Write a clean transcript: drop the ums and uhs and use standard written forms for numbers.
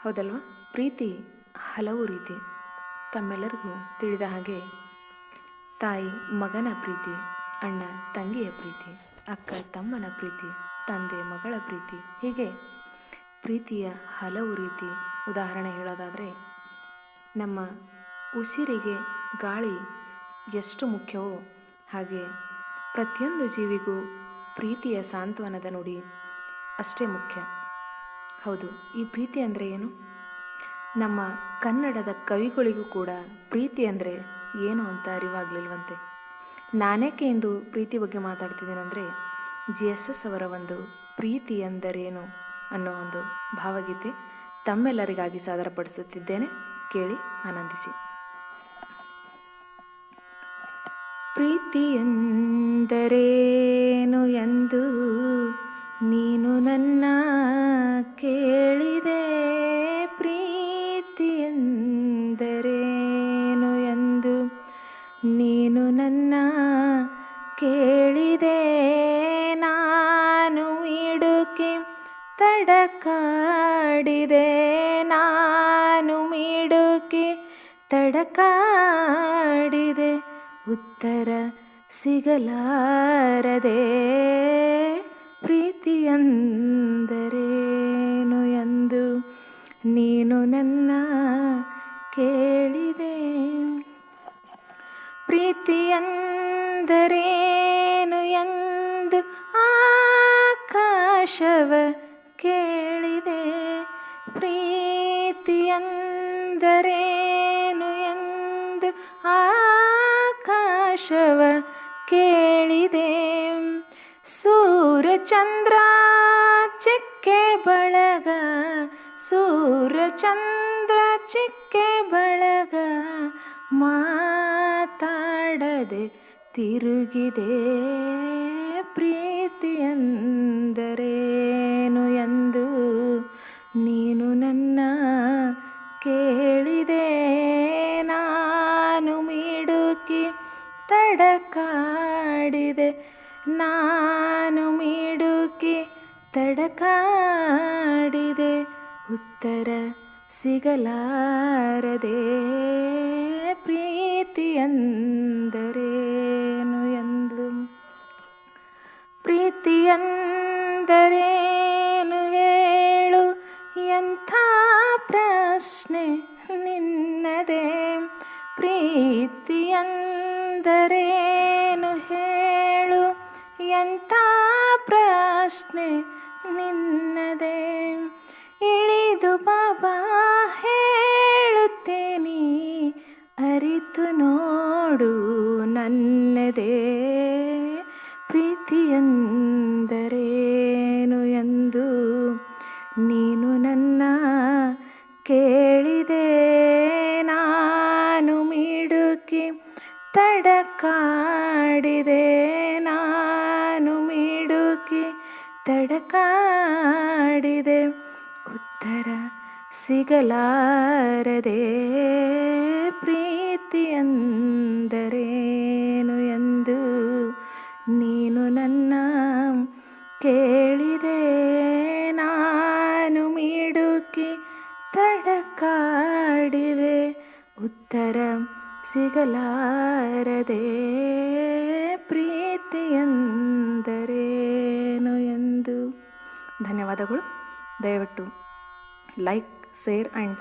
ಹೌದಲ್ವಾ? ಪ್ರೀತಿ ಹಲವು ರೀತಿ. ತಮ್ಮೆಲ್ಲರಿಗೂ ತಿಳಿದ ಹಾಗೆ ತಾಯಿ ಮಗನ ಪ್ರೀತಿ, ಅಣ್ಣ ತಂಗಿಯ ಪ್ರೀತಿ, ಅಕ್ಕ ತಮ್ಮನ ಪ್ರೀತಿ, ತಂದೆ ಮಗಳ ಪ್ರೀತಿ, ಹೀಗೆ ಪ್ರೀತಿಯ ಹಲವು ರೀತಿ. ಉದಾಹರಣೆ ಹೇಳೋದಾದರೆ, ನಮ್ಮ ಉಸಿರಿಗೆ ಗಾಳಿ ಎಷ್ಟು ಮುಖ್ಯವೋ ಹಾಗೆ ಪ್ರತಿಯೊಂದು ಜೀವಿಗೂ ಪ್ರೀತಿಯ ಸಾಂತ್ವನದ ನುಡಿ ಅಷ್ಟೇ ಮುಖ್ಯ. ಹೌದು, ಈ ಪ್ರೀತಿ ಅಂದರೆ ಏನು? ನಮ್ಮ ಕನ್ನಡದ ಕವಿಗಳಿಗೂ ಕೂಡ ಪ್ರೀತಿ ಅಂದರೆ ಏನು ಅಂತ ಅರಿವಾಗಲಿಲ್ವಂತೆ. ನಾನೇಕೆ ಇಂದು ಪ್ರೀತಿ ಬಗ್ಗೆ ಮಾತಾಡ್ತಿದ್ದೀನಂದರೆ, GSS ಅವರ ಒಂದು ಪ್ರೀತಿ ಎಂದರೇನು ಅನ್ನೋ ಒಂದು ಭಾವಗೀತೆ ತಮ್ಮೆಲ್ಲರಿಗಾಗಿ ಸಾದರಪಡಿಸುತ್ತಿದ್ದೇನೆ. ಕೇಳಿ ಆನಂದಿಸಿ. ಪ್ರೀತಿ ಎಂದರೇನು ಎಂದು ನೀನು ನನ್ನ ಕೇಳಿದೆ, ಪ್ರೀತಿ ಎಂದರೇನು ಎಂದು ನೀನು ನನ್ನ ಕೇಳಿದೆ, ನಾನು ಮಿಡುಕಿ ತಡಕಾಡಿದೆ, ನಾನು ಮಿಡುಕಿ ತಡಕಾಡಿದೆ, ಉತ್ತರ ಸಿಗಲಾರದೆ, ಪ್ರೀತಿ ಎಂದರೇನು ಎಂದು ನೀನು ನನ್ನ ಕೇಳಿದೆ. ಪ್ರೀತಿ ಎಂದರೇನು ಎಂದು ಆಕಾಶವ ಕೇಳಿದೆ, ಪ್ರೀತಿ ಎಂದರೇನು ಎಂದು ಆಕಾಶವ ಕೇಳಿದೆ, ಸೂರ್ಯಚಂದ್ರ ಚಿಕ್ಕೆ ಬಳಗ, ಸೂರ್ಯಚಂದ್ರ ಚಿಕ್ಕೆ ಬಳಗ ಮಾತಾಡದೆ ತಿರುಗಿದೆ, ಪ್ರೀತಿ ಎಂದರೇನು ಎಂದು ನೀನು ನನ್ನ ಕೇಳಿದೆ, ನಾನು ಮಿಡುಕಿ ತಡಕಾಡಿದೆ, ನಾನು ಮಿಡುಕಿ ತಡಕಾಡಿದೆ, ಉತ್ತರ ಸಿಗಲಾರದೆ, ಪ್ರೀತಿ ಎಂದರೇನು ಎಂದು. ಪ್ರೀತಿ ಎಂದರೇನು ಹೇಳು, ಎಂಥ ಪ್ರಶ್ನೆ ನಿನ್ನದೇ, ಪ್ರೀತಿ ಎಂದರೇನು ಹೇಳು, ಎಂಥ ಪ್ರಶ್ನೆ ನಿನ್ನದೇ, ಇಳಿದು ಬಾಬಾ ಹೇಳುತ್ತೇನೆ, ಅರಿತು ನೋಡು ನನ್ನದೇ, ಪ್ರೀತಿ ಎಂದರೇನು ಎಂದು ನೀನು ನನ್ನ ಕೇಳಿದೆ, ನಾನು ಮಿಡುಕಿ ತಡಕಾಡಿದೆ, ನಾನು ಮಿಡುಕಿ ತಡಕಾಡಿದೆ, ಉತ್ತರ ಸಿಗಲಾರದೆ, ಪ್ರೀತಿ ಎಂದರೇನು ಎಂದು ನೀನು ನನ್ನ ಕೇಳಿದೆ, ನಾನು ಮಿಡುಕಿ ತಡಕಾಡಿದೆ, ಉತ್ತರ ಸಿಗಲಾರದೆ, ಪ್ರೀತಿ ಎಂದರೇನು ಎಂದು. ಧನ್ಯವಾದಗಳು. ದಯವಿಟ್ಟು ಲೈಕ್, ಶೇರ್ ಆ್ಯಂಡ್